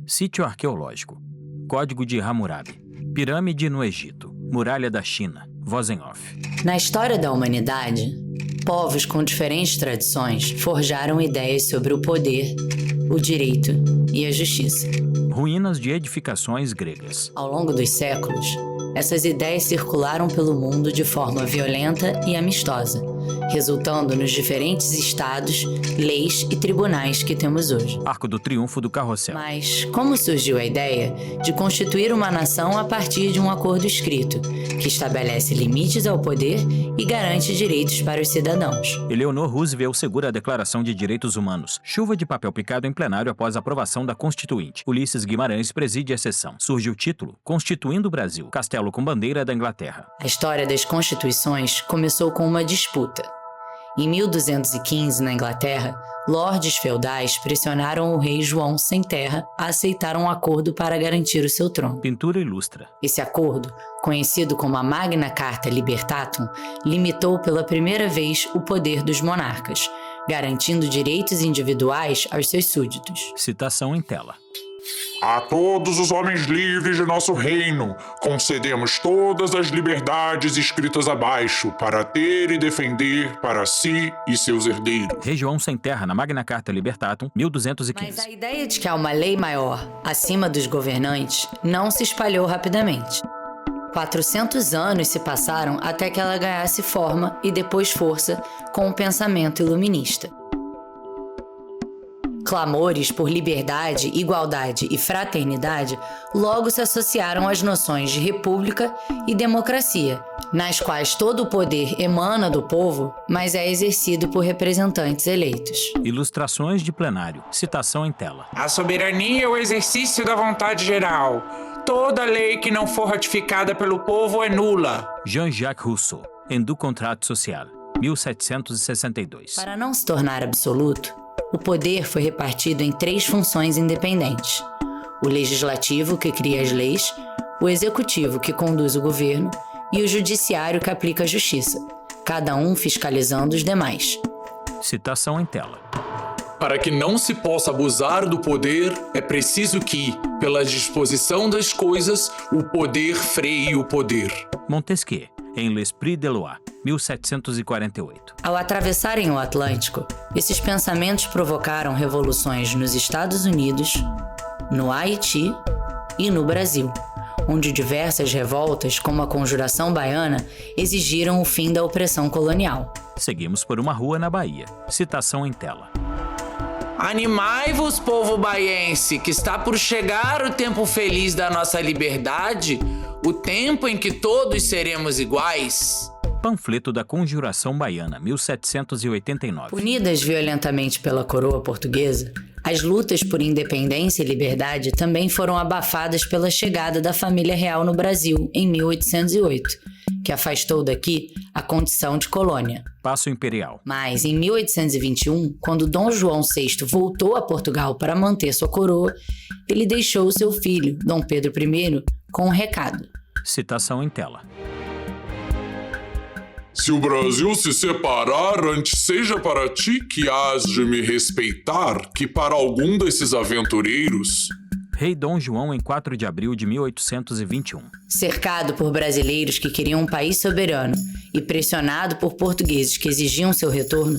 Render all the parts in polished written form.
Sítio arqueológico. Código de Hammurabi. Pirâmide no Egito. Muralha da China. Voz em off. Na história da humanidade, povos com diferentes tradições forjaram ideias sobre o poder, o direito e a justiça. Ruínas de edificações gregas. Ao longo dos séculos, essas ideias circularam pelo mundo de forma violenta e amistosa, resultando nos diferentes estados, leis e tribunais que temos hoje. Arco do Triunfo do Carrossel. Mas como surgiu a ideia de constituir uma nação a partir de um acordo escrito, que estabelece limites ao poder e garante direitos para os cidadãos? Eleanor Roosevelt segura a Declaração de Direitos Humanos. Chuva de papel picado em plenário após a aprovação da Constituinte. Ulisses Guimarães preside a sessão. Surge o título Constituindo o Brasil. Castelo com bandeira da Inglaterra. A história das constituições começou com uma disputa. Em 1215, na Inglaterra, lordes feudais pressionaram o rei João Sem Terra a aceitar um acordo para garantir o seu trono. Pintura ilustra. Esse acordo, conhecido como a Magna Carta Libertatum, limitou pela primeira vez o poder dos monarcas, garantindo direitos individuais aos seus súditos. Citação em tela. A todos os homens livres de nosso reino, concedemos todas as liberdades escritas abaixo, para ter e defender para si e seus herdeiros. Rei João Sem Terra, na Magna Carta Libertatum, 1215. Mas a ideia de que há uma lei maior acima dos governantes não se espalhou rapidamente. 400 anos se passaram até que ela ganhasse forma e depois força com o pensamento iluminista. Clamores por liberdade, igualdade e fraternidade logo se associaram às noções de república e democracia, nas quais todo o poder emana do povo, mas é exercido por representantes eleitos. Ilustrações de plenário. Citação em tela. A soberania é o exercício da vontade geral. Toda lei que não for ratificada pelo povo é nula. Jean-Jacques Rousseau, em Du Contrat Social, 1762. Para não se tornar absoluto, o poder foi repartido em 3 funções independentes: o legislativo, que cria as leis, o executivo, que conduz o governo, e o judiciário, que aplica a justiça, cada um fiscalizando os demais. Citação em tela. Para que não se possa abusar do poder, é preciso que, pela disposição das coisas, o poder freie o poder. Montesquieu, em L'Esprit de Loi, 1748. Ao atravessarem o Atlântico, esses pensamentos provocaram revoluções nos Estados Unidos, no Haiti e no Brasil, onde diversas revoltas, como a Conjuração Baiana, exigiram o fim da opressão colonial. Seguimos por uma rua na Bahia. Citação em tela. Animai-vos, povo baiense, que está por chegar o tempo feliz da nossa liberdade, o tempo em que todos seremos iguais. Panfleto da Conjuração Baiana, 1789. Unidas violentamente pela coroa portuguesa, as lutas por independência e liberdade também foram abafadas pela chegada da família real no Brasil, em 1808, que afastou daqui a condição de colônia. Paço Imperial. Mas, em 1821, quando Dom João VI voltou a Portugal para manter sua coroa, ele deixou seu filho, Dom Pedro I, com um recado. Citação em tela. Se o Brasil se separar, antes seja para ti que hás de me respeitar, que para algum desses aventureiros. Rei Dom João, em 4 de abril de 1821. Cercado por brasileiros que queriam um país soberano e pressionado por portugueses que exigiam seu retorno,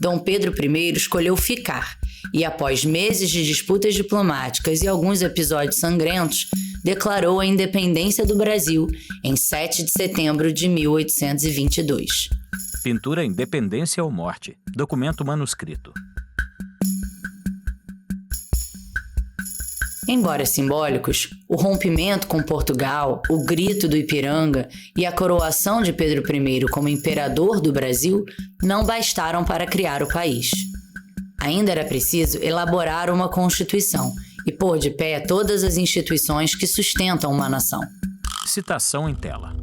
Dom Pedro I escolheu ficar e, após meses de disputas diplomáticas e alguns episódios sangrentos, declarou a independência do Brasil em 7 de setembro de 1822. Pintura Independência ou Morte. Documento manuscrito. Embora simbólicos, o rompimento com Portugal, o grito do Ipiranga e a coroação de Pedro I como imperador do Brasil não bastaram para criar o país. Ainda era preciso elaborar uma Constituição e pôr de pé todas as instituições que sustentam uma nação. Citação em tela.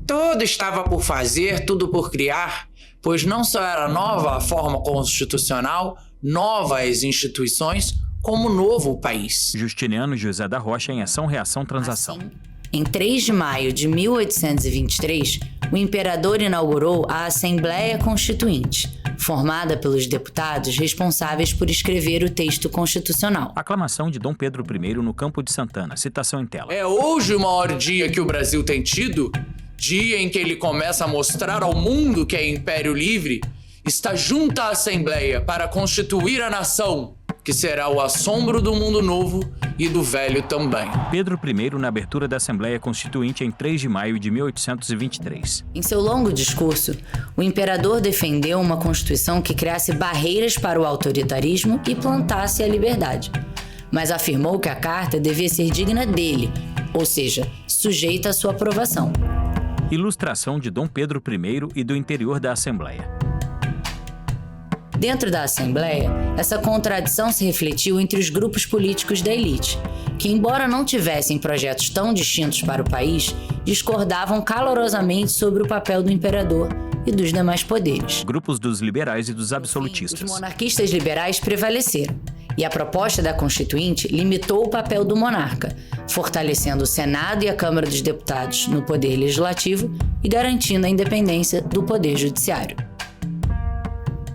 Tudo estava por fazer, tudo por criar, pois não só era nova a forma constitucional, nova as instituições, como novo o país. Justiniano José da Rocha, em Ação, Reação, Transação. Assim, em 3 de maio de 1823, o imperador inaugurou a Assembleia Constituinte, formada pelos deputados responsáveis por escrever o texto constitucional. Aclamação de Dom Pedro I no Campo de Santana. Citação em tela. É hoje o maior dia que o Brasil tem tido, dia em que ele começa a mostrar ao mundo que é Império Livre, está junto à Assembleia para constituir a nação, que será o assombro do mundo novo e do velho também. Pedro I na abertura da Assembleia Constituinte em 3 de maio de 1823. Em seu longo discurso, o imperador defendeu uma Constituição que criasse barreiras para o autoritarismo e plantasse a liberdade, mas afirmou que a carta devia ser digna dele, ou seja, sujeita à sua aprovação. Ilustração de Dom Pedro I e do interior da Assembleia. Dentro da Assembleia, essa contradição se refletiu entre os grupos políticos da elite, que, embora não tivessem projetos tão distintos para o país, discordavam calorosamente sobre o papel do imperador e dos demais poderes. Grupos dos liberais e dos absolutistas. Os monarquistas liberais prevaleceram, e a proposta da Constituinte limitou o papel do monarca, fortalecendo o Senado e a Câmara dos Deputados no poder legislativo e garantindo a independência do poder judiciário.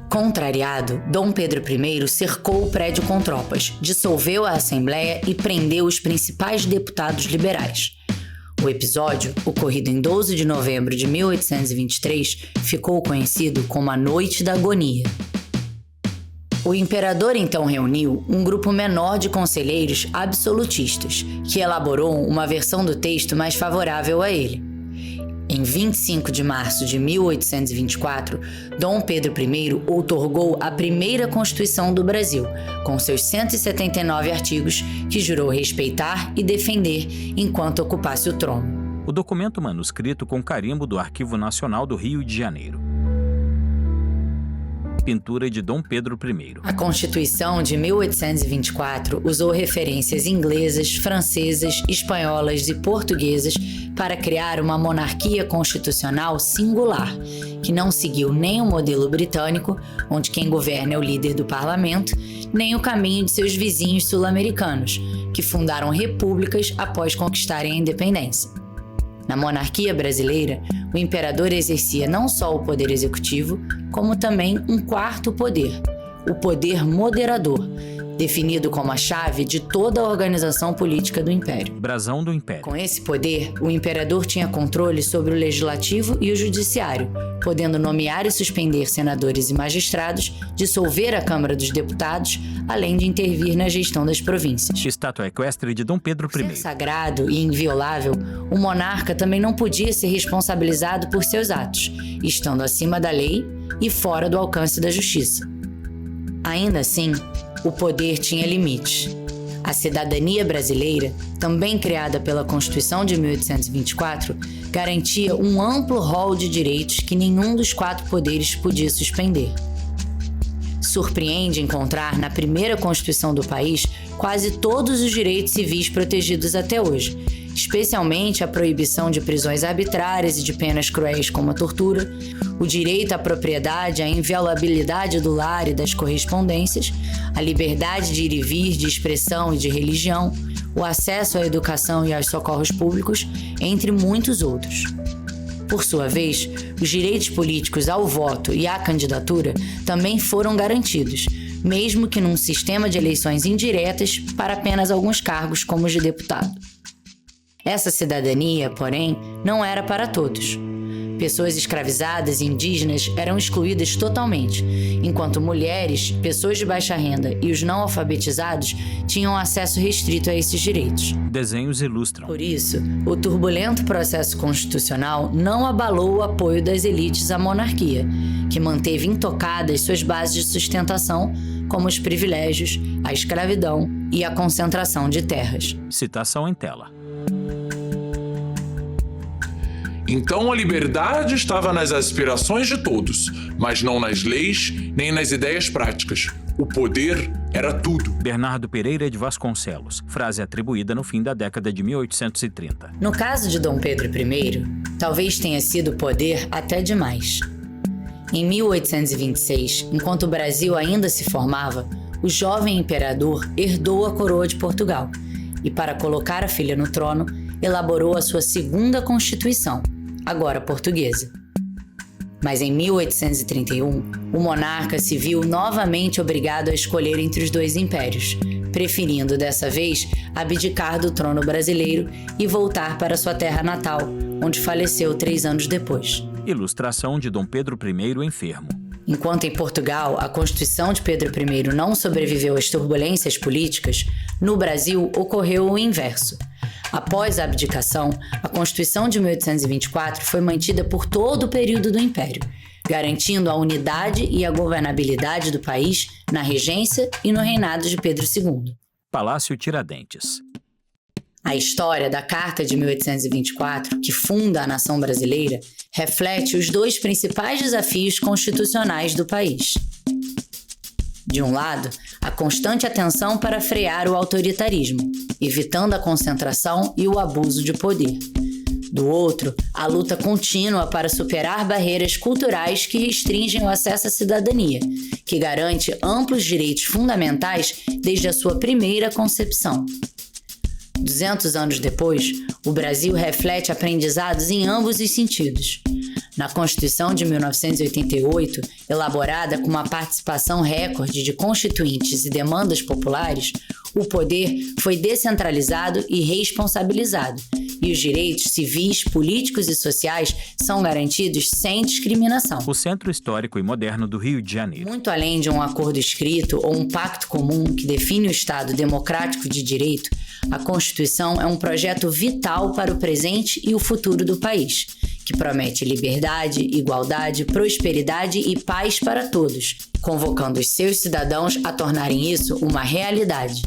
Contrariado, Dom Pedro I cercou o prédio com tropas, dissolveu a Assembleia e prendeu os principais deputados liberais. O episódio, ocorrido em 12 de novembro de 1823, ficou conhecido como a Noite da Agonia. O imperador então reuniu um grupo menor de conselheiros absolutistas, que elaborou uma versão do texto mais favorável a ele. Em 25 de março de 1824, Dom Pedro I outorgou a primeira Constituição do Brasil, com seus 179 artigos, que jurou respeitar e defender enquanto ocupasse o trono. O documento manuscrito com carimbo do Arquivo Nacional do Rio de Janeiro. Pintura de Dom Pedro I. A Constituição de 1824 usou referências inglesas, francesas, espanholas e portuguesas para criar uma monarquia constitucional singular, que não seguiu nem o modelo britânico, onde quem governa é o líder do parlamento, nem o caminho de seus vizinhos sul-americanos, que fundaram repúblicas após conquistarem a independência. Na monarquia brasileira, o imperador exercia não só o poder executivo, como também um quarto poder, o poder moderador, definido como a chave de toda a organização política do Império. Brasão do Império. Com esse poder, o imperador tinha controle sobre o legislativo e o judiciário, podendo nomear e suspender senadores e magistrados, dissolver a Câmara dos Deputados, além de intervir na gestão das províncias. Estátua equestre de Dom Pedro I. Ser sagrado e inviolável, o monarca também não podia ser responsabilizado por seus atos, estando acima da lei e fora do alcance da justiça. Ainda assim, o poder tinha limites. A cidadania brasileira, também criada pela Constituição de 1824, garantia um amplo rol de direitos que nenhum dos 4 poderes podia suspender. Surpreende encontrar na primeira Constituição do país quase todos os direitos civis protegidos até hoje, especialmente a proibição de prisões arbitrárias e de penas cruéis como a tortura, o direito à propriedade, a inviolabilidade do lar e das correspondências, a liberdade de ir e vir, de expressão e de religião, o acesso à educação e aos socorros públicos, entre muitos outros. Por sua vez, os direitos políticos ao voto e à candidatura também foram garantidos, mesmo que num sistema de eleições indiretas para apenas alguns cargos como os de deputado. Essa cidadania, porém, não era para todos. Pessoas escravizadas e indígenas eram excluídas totalmente, enquanto mulheres, pessoas de baixa renda e os não alfabetizados tinham acesso restrito a esses direitos. Desenhos ilustram. Por isso, o turbulento processo constitucional não abalou o apoio das elites à monarquia, que manteve intocadas suas bases de sustentação, como os privilégios, a escravidão e a concentração de terras. Citação em tela. Então a liberdade estava nas aspirações de todos, mas não nas leis nem nas ideias práticas. O poder era tudo. Bernardo Pereira de Vasconcelos, frase atribuída no fim da década de 1830. No caso de Dom Pedro I, talvez tenha sido poder até demais. Em 1826, enquanto o Brasil ainda se formava, o jovem imperador herdou a coroa de Portugal e, para colocar a filha no trono, elaborou a sua segunda Constituição, agora portuguesa. Mas em 1831, o monarca se viu novamente obrigado a escolher entre os dois impérios, preferindo dessa vez abdicar do trono brasileiro e voltar para sua terra natal, onde faleceu 3 anos depois. Ilustração de Dom Pedro I enfermo. Enquanto em Portugal a Constituição de Pedro I não sobreviveu às turbulências políticas, no Brasil ocorreu o inverso. Após a abdicação, a Constituição de 1824 foi mantida por todo o período do Império, garantindo a unidade e a governabilidade do país na regência e no reinado de Pedro II. Palácio Tiradentes. A história da Carta de 1824, que funda a nação brasileira, reflete os 2 principais desafios constitucionais do país. De um lado, a constante atenção para frear o autoritarismo, evitando a concentração e o abuso de poder. Do outro, a luta contínua para superar barreiras culturais que restringem o acesso à cidadania, que garante amplos direitos fundamentais desde a sua primeira concepção. 200 anos depois, o Brasil reflete aprendizados em ambos os sentidos. Na Constituição de 1988, elaborada com uma participação recorde de constituintes e demandas populares, o poder foi descentralizado e responsabilizado, e os direitos civis, políticos e sociais são garantidos sem discriminação. O Centro Histórico e Moderno do Rio de Janeiro. Muito além de um acordo escrito ou um pacto comum que define o Estado democrático de direito, a Constituição é um projeto vital para o presente e o futuro do país, que promete liberdade, igualdade, prosperidade e paz para todos, convocando os seus cidadãos a tornarem isso uma realidade.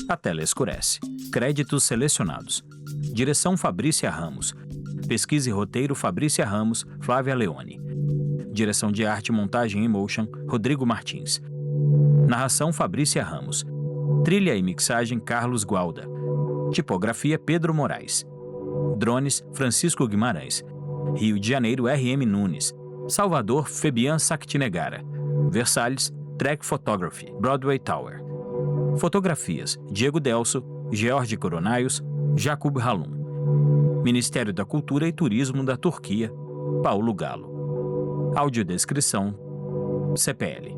A tela escurece. Créditos selecionados. Direção Fabrícia Ramos. Pesquisa e roteiro Fabrícia Ramos, Flávia Leone. Direção de arte, montagem e motion, Rodrigo Martins. Narração Fabrícia Ramos. Trilha e mixagem Carlos Gualda. Tipografia Pedro Moraes. Drones Francisco Guimarães. Rio de Janeiro RM Nunes. Salvador Febian Sactinegara. Versalhes Trek Photography Broadway Tower. Fotografias Diego Delso, George Coronaios, Jakub Halum. Ministério da Cultura e Turismo da Turquia, Paulo Galo. Audiodescrição CPL.